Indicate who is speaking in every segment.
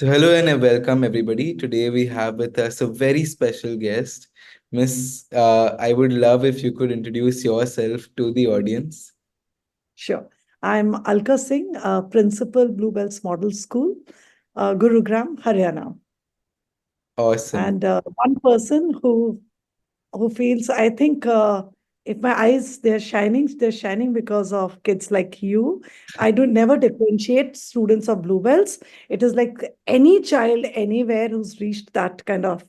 Speaker 1: So, hello and welcome everybody. Today we have with us a very special guest. Miss, I would love if you could introduce yourself to the audience.
Speaker 2: Sure. I'm Alka Singh, Principal Bluebells Model School, Gurugram, Haryana.
Speaker 1: Awesome.
Speaker 2: And one person who feels, I think, if my eyes they're shining because of kids like you. I do never differentiate students of Bluebells. It is like any child anywhere who's reached that kind of,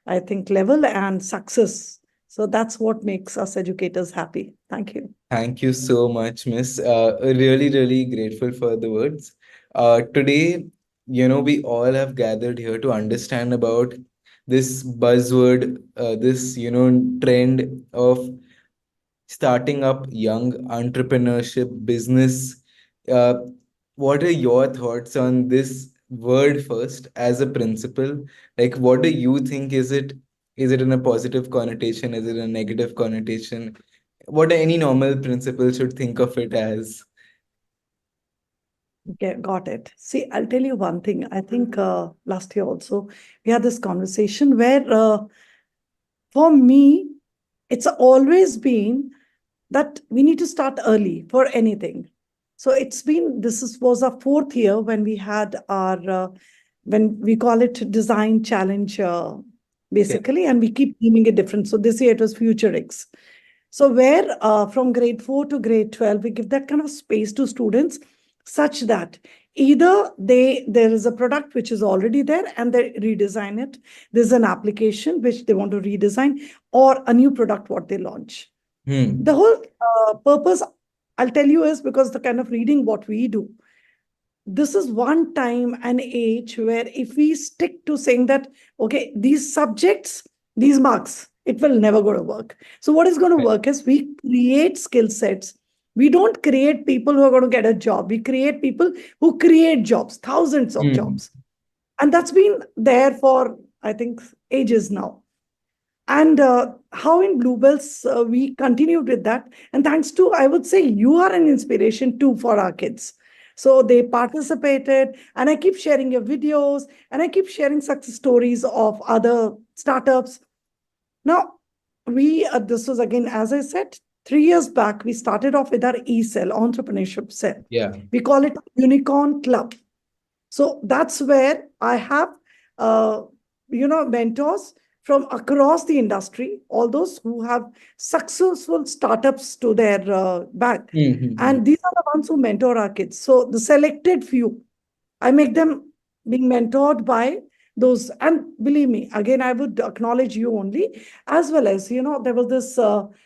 Speaker 2: I think, level and success. So that's what makes us educators happy. Thank you.
Speaker 1: Thank you so much, Miss. Really grateful for the words. Today, we all have gathered here to understand about this buzzword, this, trend of starting up young entrepreneurship business. uh, what are your thoughts on this word first as a principal? Like, what do you think? Is it in a positive connotation? Is it a negative connotation? What any normal principal should think of it as?
Speaker 2: Okay, got it. See, I'll tell you one thing. I think last year also we had this conversation where, for me, it's always been that we need to start early for anything. So was our fourth year when we had when we call it design challenge,
Speaker 1: Yeah.
Speaker 2: basically, and we keep naming it different. So this year it was Future X. So where from grade 4 to grade 12, we give that kind of space to students such that either there is a product which is already there and they redesign it. There's an application which they want to redesign or a new product what they launch. The
Speaker 1: Hmm.
Speaker 2: whole purpose, I'll tell you, is because the kind of reading what we do, this is one time and age where if we stick to saying that, okay, these subjects, these marks, it will never go to work. So what is going to
Speaker 1: Right.
Speaker 2: work is we create skill sets. We don't create people who are going to get a job. We create people who create jobs, thousands of
Speaker 1: Hmm.
Speaker 2: jobs. And that's been there for, I think, ages now. And how in Bluebells we continued with that. And thanks to, I would say, you are an inspiration too for our kids. So they participated, and I keep sharing your videos, and I keep sharing success stories of other startups. Now, this was again, as I said, 3 years back, we started off with our e-cell, entrepreneurship cell.
Speaker 1: Yeah.
Speaker 2: We call it Unicorn Club. So that's where I have, uh, mentors from across the industry, all those who have successful startups to their back.
Speaker 1: Hmm.
Speaker 2: And these are the ones who mentor our kids. So the selected few, I make them being mentored by those. And believe me, again, I would acknowledge you only, as well as, there was this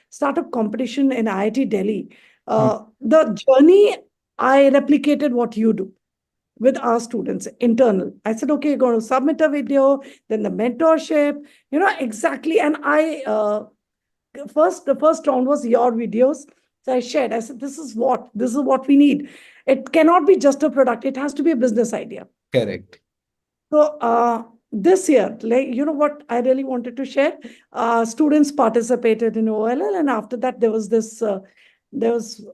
Speaker 2: startup competition in IIT Delhi.
Speaker 1: Hmm.
Speaker 2: The journey, I replicated what you do with our students internal. I said, okay, you're going to submit a video, then the mentorship, exactly. And the first round was your videos. So I shared, I said, this is what we need. It cannot be just a product. It has to be a business idea.
Speaker 1: Correct.
Speaker 2: So this year, like, what I really wanted to share, students participated in OLL, and after that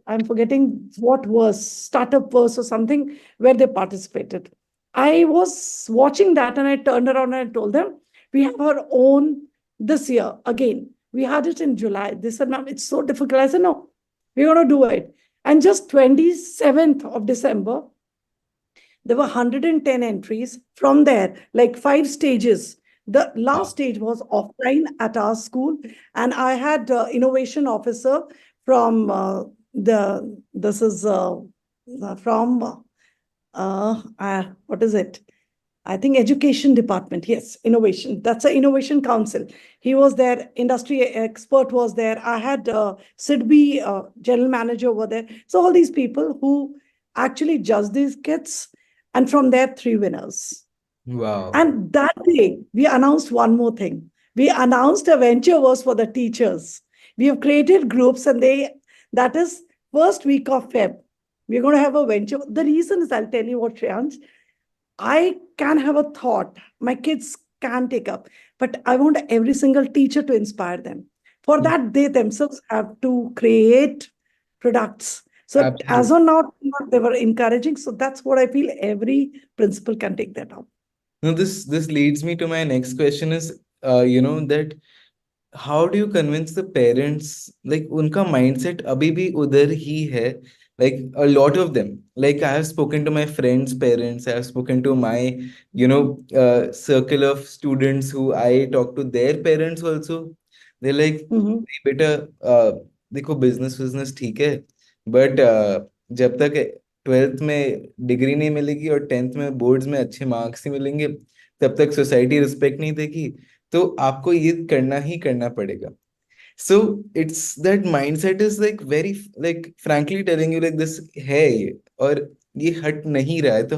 Speaker 2: I'm forgetting what was startup verse or something where they participated. I was watching that and I turned around and I told them, we have our own this year again. We had it in July. They said, ma'am, it's so difficult. I said, no, we're going to do it. And just 27th of December, there were 110 entries. From there, like 5 stages. The last
Speaker 1: Wow.
Speaker 2: stage was offline at our school, and I had innovation officer from the this is from what is it? I think education department. Yes, innovation. That's an innovation council. He was there. Industry expert was there. I had SIDBI general manager over there. So all these people who actually judge these kids, and from there, three winners.
Speaker 1: Wow.
Speaker 2: And that day, we announced one more thing. We announced a venture was for the teachers. We have created groups, and that is first week of Feb. We're going to have a venture. The reason is, I'll tell you what, Shreyansh, I can have a thought, my kids can take up, but I want every single teacher to inspire them. For
Speaker 1: Hmm.
Speaker 2: that, they themselves have to create products. So as
Speaker 1: Absolutely.
Speaker 2: on now, they were encouraging. So that's what I feel every principal can take that up.
Speaker 1: No, this leads me to my next question is, that how do you convince the parents, like उनका mindset अभी भी उधर ही है, like a lot of them, like I have spoken to my friends parents, I have spoken to my circle of students who I talk to their parents also. They're like,
Speaker 2: Mm-hmm.
Speaker 1: "नहीं बेटा, देखो business business ठीक है, but जब तक 12th में degree नहीं मिलेगी और 10th में बोर्ड्स में अच्छे मार्क्स नहीं मिलेंगे, तब तक सोसाइटी रिस्पेक्ट नहीं देगी, तो आपको ये करना ही करना पड़ेगा." So it's that mindset is like very, like frankly telling you, like this है ये, और ये हट नहीं रहा है, तो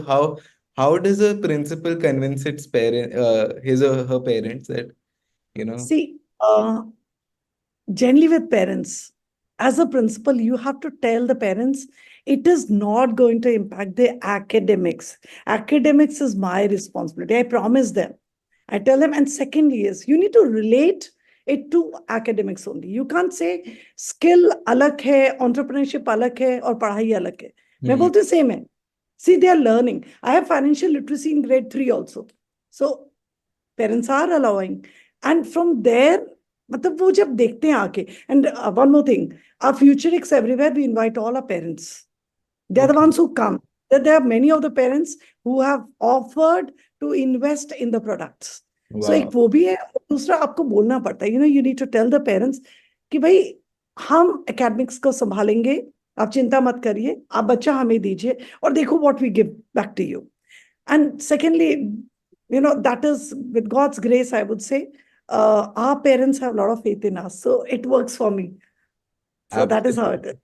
Speaker 1: how does a principal convince its parent, his or her parents that, you know
Speaker 2: See, generally with parents, as a principal, you have to tell the parents it is not going to impact the academics. Academics is my responsibility. I promise them. I tell them. And secondly, is you need to relate it to academics only. You can't say skill अलग है, entrepreneurship अलग है और पढ़ाई अलग है. मैं
Speaker 1: हम्म,
Speaker 2: बोलती same है. See, they are learning. I have financial literacy in grade 3 also. So parents are allowing. And from there, मतलब वो जब देखते हैं आके, and one more thing, our Futurix everywhere, we invite all our parents. They're the
Speaker 1: okay,
Speaker 2: ones who come. There are many of the parents who have offered to invest in the products. So
Speaker 1: वाह,
Speaker 2: एक वो भी है, और दूसरा आपको बोलना पड़ता है, you need to tell the parents कि भाई हम academics को संभालेंगे, आप चिंता मत करिए, आप बच्चा हमें दीजिए और देखो what we give back to you. And secondly, that is with God's grace, I would say, our parents have a lot of faith in us. So it works for me. So that is how it is.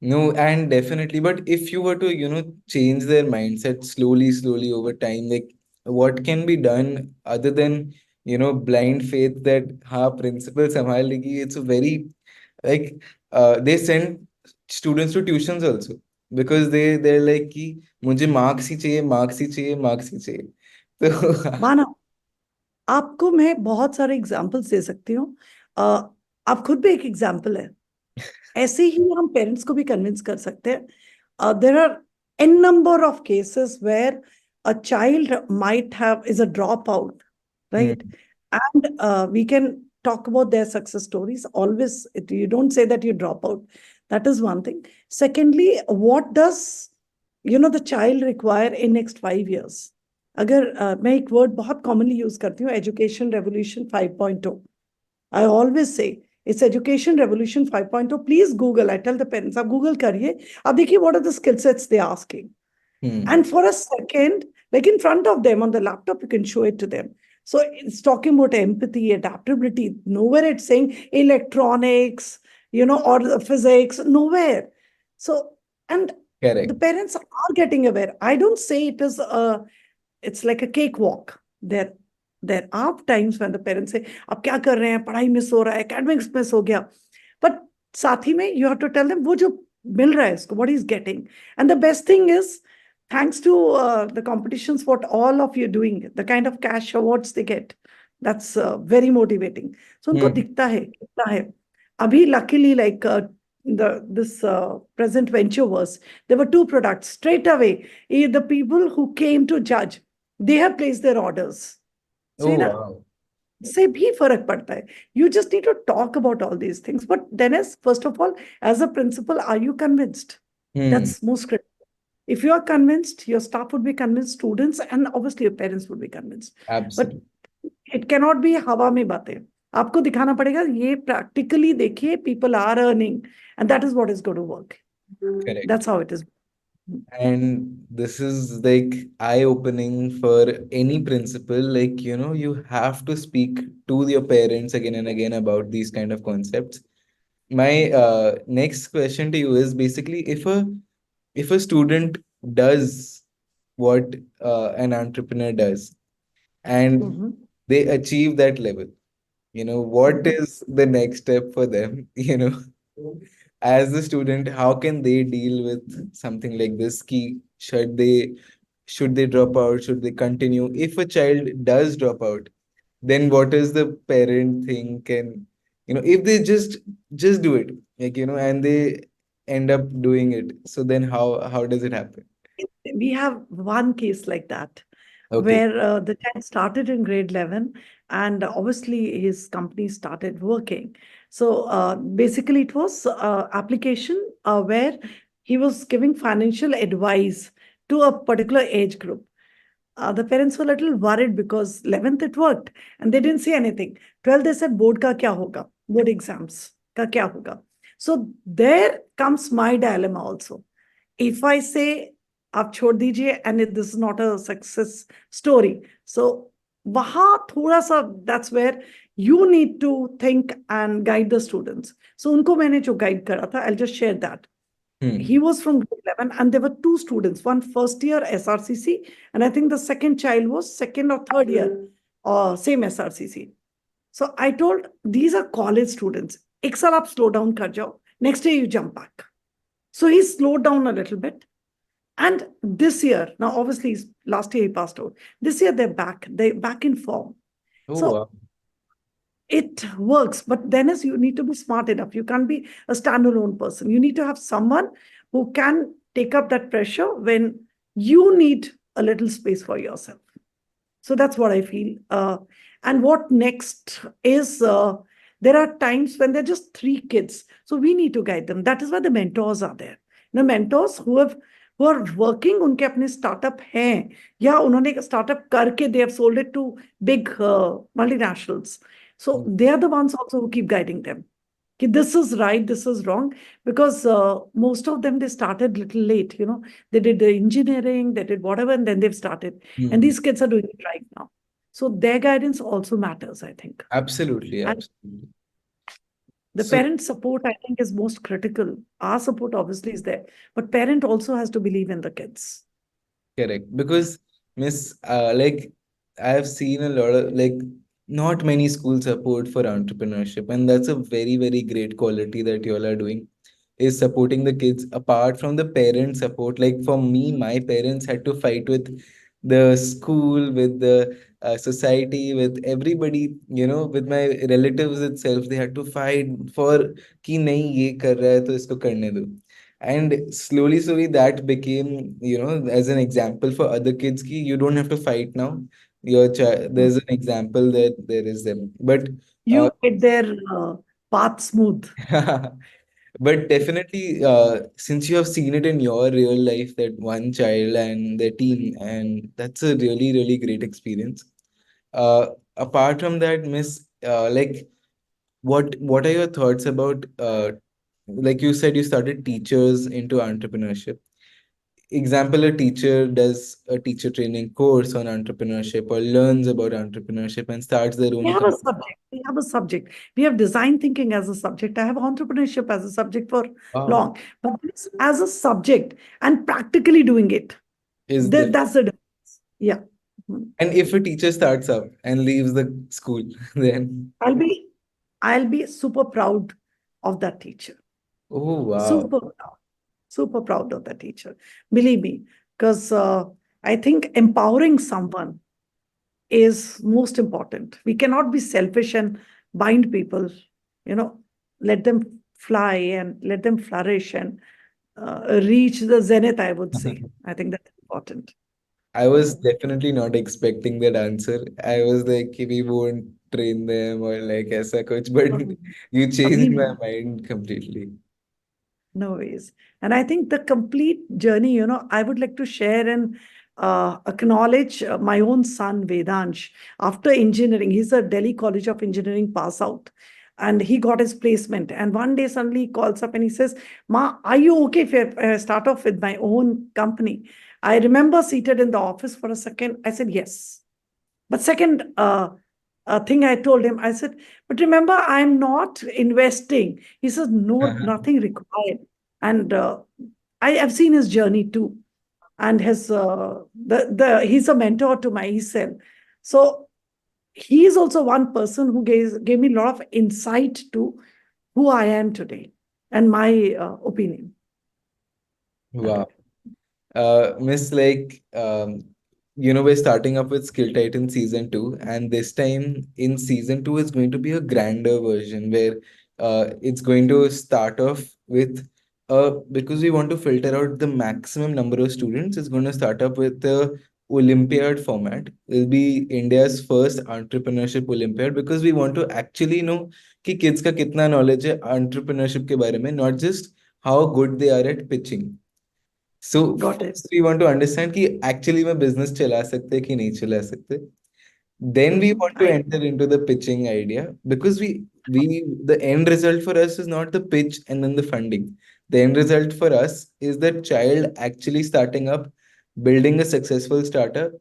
Speaker 1: absolutely. No, and definitely. But if you were to, change their mindset slowly, slowly over time, like what can be done other than, blind faith that ha principal संभाल लेगी? It's a very, like, they send students to tuitions also because they're like कि मुझे marks ही चाहिए, marks ही चाहिए, marks ही चाहिए. तो
Speaker 2: माना, आपको मैं बहुत सारे एग्जाम्पल्स दे सकती हूँ। आप खुद भी एक एग्जाम्पल है। ऐसे ही हम पेरेंट्स को भी कन्विंस कर सकते हैं। There are n number of cases where a child might have is a drop out,
Speaker 1: hmm,
Speaker 2: right? And we can talk about their success stories. Always, you don't say that you drop out. That is one thing. Secondly, what does the child require in next 5 years? अगर मैं एक word बहुत commonly use करती हूँ, education revolution 5.0. I always say it's education revolution 5.0. Please Google. I tell the parents, आप Google करिए, आप देखिए what are the skill sets they're asking.
Speaker 1: Hmm,
Speaker 2: And for a second, like in front of them on the laptop, you can show it to them. So it's talking about empathy, adaptability. Nowhere it's saying electronics, or the physics, nowhere. So, and the
Speaker 1: correct.
Speaker 2: parents are getting aware. I don't say it is it's like a cakewalk. There are times when the parents say, अब क्या कर रहे हैं, पढ़ाई miss हो रहा है, academics miss हो गया. But साथ ही में you have to tell them वो जो मिल रहा है इसको, what he's getting. And the best thing is, thanks to the competitions, what all of you doing, the kind of cash awards they get, that's very motivating. So उनको
Speaker 1: हम्म,
Speaker 2: दिखता है, दिखता है. अभी luckily, like this present venture was, there were two products straight away. The people who came to judge, they have placed their orders. See
Speaker 1: Oh,
Speaker 2: ना,
Speaker 1: wow.
Speaker 2: से भी फर्क पड़ता है. You just need to talk about all these things. But then, as first of all, as a principal, are you convinced?
Speaker 1: Hmm,
Speaker 2: That's most critical. If you are convinced, your staff would be convinced, students, and obviously your parents would be convinced. But
Speaker 1: absolutely.
Speaker 2: it cannot be हवा में बातें. आपको दिखाना पड़ेगा, ये practically देखिए, people are earning, and that is what is going to work.
Speaker 1: Correct.
Speaker 2: That's how it is.
Speaker 1: And this is like eye-opening for any principal. Like, you have to speak to your parents again and again about these kind of concepts. My next question to you is basically, if a student does what an entrepreneur does and
Speaker 2: Mhm.
Speaker 1: they achieve that level, what
Speaker 2: Mhm.
Speaker 1: is the next step for them? As a student, how can they deal with something like this? Ki, should they drop out? Should they continue? If a child does drop out, then what is the parent think? And if they just do it, like, and they end up doing it, so then how does it happen?
Speaker 2: We have one case like that.
Speaker 1: Okay.
Speaker 2: where the child started in grade 11, and obviously his company started working. So basically it was application where he was giving financial advice to a particular age group. The parents were a little worried because 11th it worked and they didn't say anything. 12th they said board ka kya hoga, board exams ka kya hoga. So there comes my dilemma also. If I say आप छोड़ दीजिए and this is not a success story, so वहाँ थोड़ा सा that's where you need to think and guide the students. So उनको मैंने जो guide करा था, I'll just share that. He
Speaker 1: Hmm.
Speaker 2: was from grade 11 and there were two students, one first year SRCC, and I think the second child was second or third year, same SRCC. So I told, these are college students. एक साल आप slow down कर जाओ, next year you jump back. So he slowed down a little bit. And this year, now obviously last year he passed out. This year they're back in form.
Speaker 1: Oh,
Speaker 2: So
Speaker 1: wow.
Speaker 2: it works, but then is you need to be smart enough. You can't be a standalone person. You need to have someone who can take up that pressure when you need a little space for yourself. So that's what I feel. And what next is there are times when they're just three kids. So we need to guide them. That is why the mentors are there. The mentors who are working, उनके अपने startup हैं या उन्होंने startup करके they have sold it to big multinationals. So they are the ones also who keep guiding them. Ki this is right, this is wrong, because most of them they started little late. They did the engineering, they did whatever, and then they've started. And
Speaker 1: Hmm.
Speaker 2: these kids are doing it right now. So their guidance also matters, I think.
Speaker 1: Absolutely,
Speaker 2: And
Speaker 1: absolutely.
Speaker 2: the
Speaker 1: So
Speaker 2: parent support, I think, is most critical. Our support obviously is there, but parent also has to believe in the kids.
Speaker 1: correct. Because Miss, like I have seen a lot of like not many schools support for entrepreneurship, and that's a very, very great quality that you all are doing. Is supporting the kids apart from the parent support. Like for me, my parents had to fight with the school, with the society, with everybody, with my relatives itself. They had to fight for कि नहीं ये कर रहा है तो इसको करने दो. And slowly, slowly that became, as an example for other kids ki you don't have to fight now. Your child,
Speaker 2: Mm.
Speaker 1: there's an example that there is them. But uh,
Speaker 2: You made their path smooth.
Speaker 1: but definitely, since you have seen it in your real life, that one child and their team, and that's a really, really great experience. Uh, Apart from that, Miss, like, what are your thoughts about, like you said, you started teachers into entrepreneurship. Example, a teacher does a teacher training course on entrepreneurship or learns about entrepreneurship and starts their
Speaker 2: We
Speaker 1: own
Speaker 2: have a
Speaker 1: company.
Speaker 2: subject. We have a subject. We have design thinking as a subject. I have entrepreneurship as a subject for
Speaker 1: Wow.
Speaker 2: long, but this as a subject and practically doing it.
Speaker 1: Is
Speaker 2: That's the difference. Yeah. Mhm.
Speaker 1: And if a teacher starts up and leaves the school, then
Speaker 2: I'll be I'll be super proud of that teacher.
Speaker 1: oh wow.
Speaker 2: Super proud. Super proud of that teacher. Believe me, because I think empowering someone is most important. We cannot be selfish and bind people, you know, let them fly and let them flourish and reach the zenith, I would say. I think that's important.
Speaker 1: I was
Speaker 2: Mhm.
Speaker 1: definitely not expecting that answer. I was like, "Ki we won't train them or like aisa kuch," but you
Speaker 2: अभी
Speaker 1: changed my
Speaker 2: नहीं.
Speaker 1: mind completely.
Speaker 2: No ways. And I think the complete journey, I would like to share and acknowledge my own son, Vedansh. After engineering, he's a Delhi College of Engineering pass out. And he got his placement. And one day suddenly he calls up and he says, Ma, are you okay if I start off with my own company? I remember seated in the office for a second. I said, yes. But second thing I told him, I said, but remember, I'm not investing. He says, no, nothing required. And I have seen his journey too. And his he's a mentor to my ESL. So he is also one person who gave me a lot of insight to who I am today and my opinion. That way.
Speaker 1: Wow. Miss, like, we're starting up with Skill Titan season two, and this time in season two is going to be a grander version where it's going to start off with because we want to filter out the maximum number of students, it's going to start up with a Olympiad format. It'll be India's first entrepreneurship Olympiad because we want to actually know कि kids का कितना knowledge है entrepreneurship के बारे में, not just how good they are at pitching. So
Speaker 2: Got it.
Speaker 1: first we want to understand कि actually में business चला सकते हैं कि नहीं चला सकते. Then we want to
Speaker 2: I
Speaker 1: enter into the pitching idea because we the end result for us is not the pitch and then the funding. The end result for us is the child actually starting up, building a successful startup,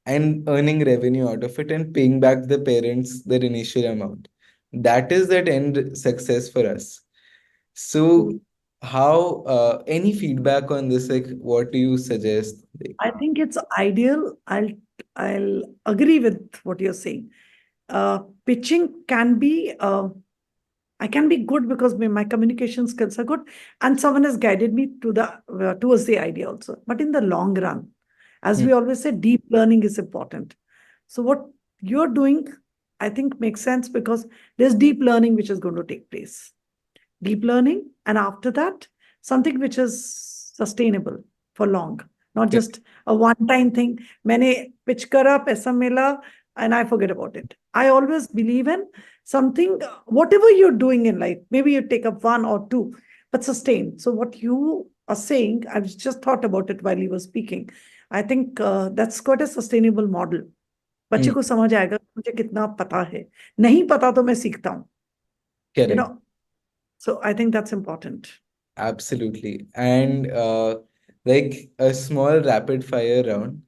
Speaker 1: and earning revenue out of it and paying back the parents their initial amount. That is that end success for us. So, how any feedback on this? Like, what do you suggest? Like,
Speaker 2: I think it's ideal. I'll agree with what you're saying. Pitching can be I can be good because my communication skills are good, and someone has guided me to the towards the idea also. But in the long run, as
Speaker 1: hmm,
Speaker 2: we always say, deep learning is important. So what you're doing, I think, makes sense because there's deep learning which is going to take place. Deep learning, and after that, something which is sustainable for long, not
Speaker 1: yeah,
Speaker 2: just a one-time thing. मैंने pitch करा, पैसा मिला, and I forget about it. I always believe in something, whatever you're doing in life, maybe you take up one or two, but sustain. So what you are saying, I've just thought about it while you were speaking. I think that's quite a sustainable model. बच्चे
Speaker 1: hmm,
Speaker 2: को समझ आएगा मुझे कितना पता है, नहीं पता तो मैं सीखता हूँ, you
Speaker 1: correct.
Speaker 2: know. So I think that's important.
Speaker 1: Absolutely. And like a small rapid fire round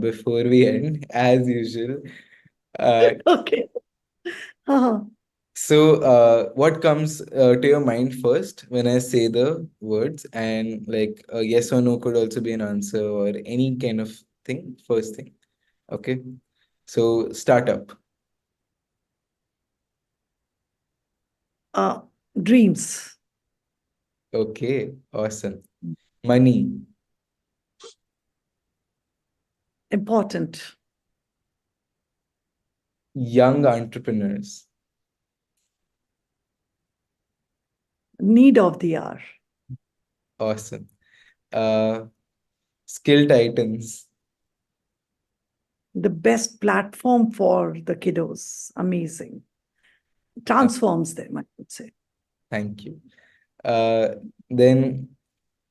Speaker 1: before we end, as usual. Uh,
Speaker 2: Okay. Uh-huh.
Speaker 1: so, what comes to your mind first when I say the words? And like yes or no could also be an answer or any kind of thing, first thing. Okay. So, startup.
Speaker 2: Uh, Dreams,
Speaker 1: Okay. Awesome. Money.
Speaker 2: important.
Speaker 1: Young entrepreneurs.
Speaker 2: Need of the hour.
Speaker 1: Awesome. Uh, skill titans.
Speaker 2: The best platform for the kiddos. Amazing. Transforms them, I would say.
Speaker 1: Thank you. Uh, then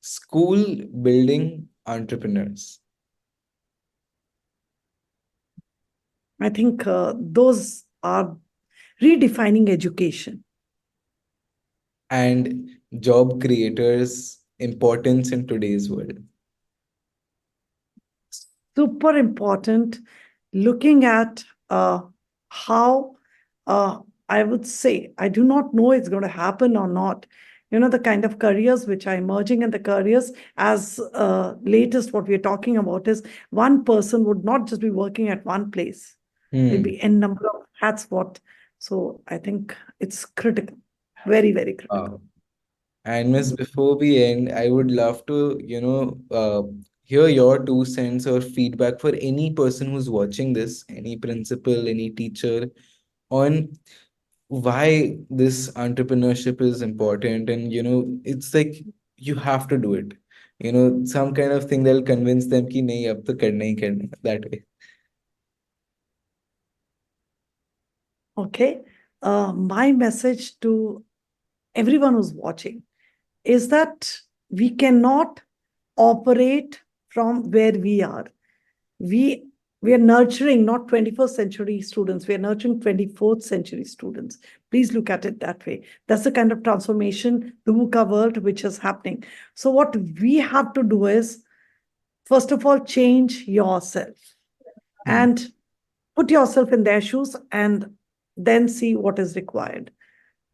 Speaker 1: school building entrepreneurs
Speaker 2: I think those are redefining education.
Speaker 1: and job creators' importance in today's world.
Speaker 2: Super important. Looking at how I would say, I do not know it's going to happen or not. You know, the kind of careers which are emerging, and the careers as latest, what we're talking about is one person would not just be working at one place. There'll
Speaker 1: Hmm.
Speaker 2: be n number of hats. What? So I think it's critical, very, very critical.
Speaker 1: Wow. And Miss, before we end, I would love to, hear your 2 cents or feedback for any person who's watching this, any principal, any teacher, on why this entrepreneurship is important. And, it's like you have to do it. Some kind of thing that'll convince them कि नहीं अब तो करना ही करना है, that way.
Speaker 2: Okay. My message to everyone who's watching is that we cannot operate from where we are. We we are nurturing not 21st century students, we are nurturing 24th century students. Please look at it that way. That's the kind of transformation, the VUCA world, which is happening. So what we have to do is, first of all, change yourself
Speaker 1: Hmm.
Speaker 2: and put yourself in their shoes, and then see what is required.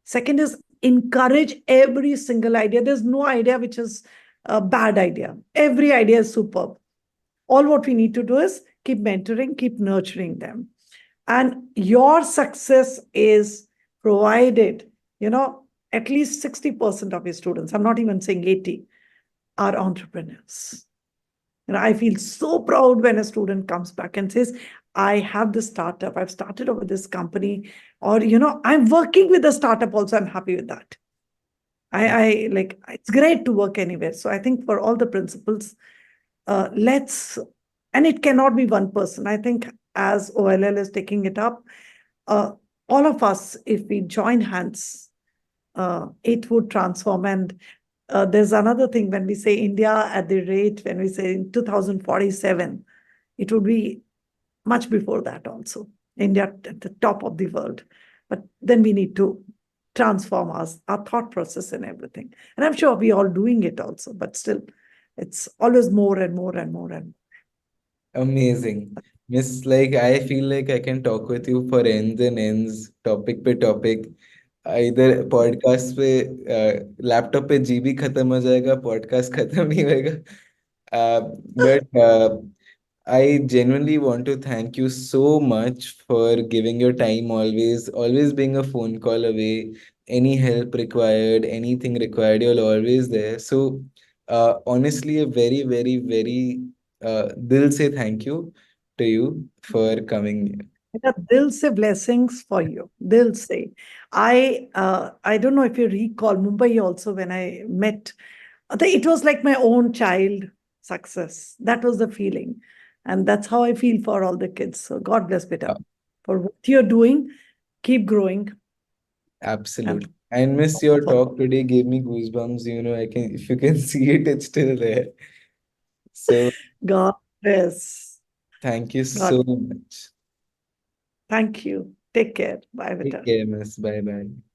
Speaker 2: Second is encourage every single idea. There's no idea which is a bad idea. Every idea is superb. All what we need to do is keep mentoring, keep nurturing them. And your success is provided, at least 60% of your students, I'm not even saying 80, are entrepreneurs. And I feel so proud when a student comes back and says, I have this startup, I've started over this company, or, I'm working with a startup also, I'm happy with that. I like, it's great to work anywhere. So I think for all the principals, let's And it cannot be one person. I think as OLL is taking it up, uh, all of us, if we join hands, it would transform. And there's another thing when we say India at the rate, when we say in 2047, it would be much before that also. India at the top of the world. But then we need to transform our thought process and everything. And I'm sure we all doing it also, but still, it's always more and more and more and
Speaker 1: Amazing. Miss, like I feel like I can talk with you for ends and ends, topic पे topic. इधर podcast पे laptop पे GB खत्म हो जाएगा, podcast खत्म नहीं होएगा. But I genuinely want to thank you so much for giving your time, always being a phone call away. Any help required, anything required, you're always there. So, honestly, a very, very, very dil se thank you to you for coming here.
Speaker 2: they'll say blessings for you. They'll say. I don't know if you recall Mumbai also when I met. It was like my own child success. That was the feeling. And that's how I feel for all the kids. So God bless,
Speaker 1: Uh,
Speaker 2: Beta. For what you're doing, keep growing and
Speaker 1: Absolutely. And miss your
Speaker 2: for
Speaker 1: talk today gave me goosebumps. I can, if you can see it, it's still there. So,
Speaker 2: God bless.
Speaker 1: thank you
Speaker 2: God,
Speaker 1: so much.
Speaker 2: thank you. Take care. Bye,
Speaker 1: Take
Speaker 2: Beta.
Speaker 1: care, miss. Bye bye.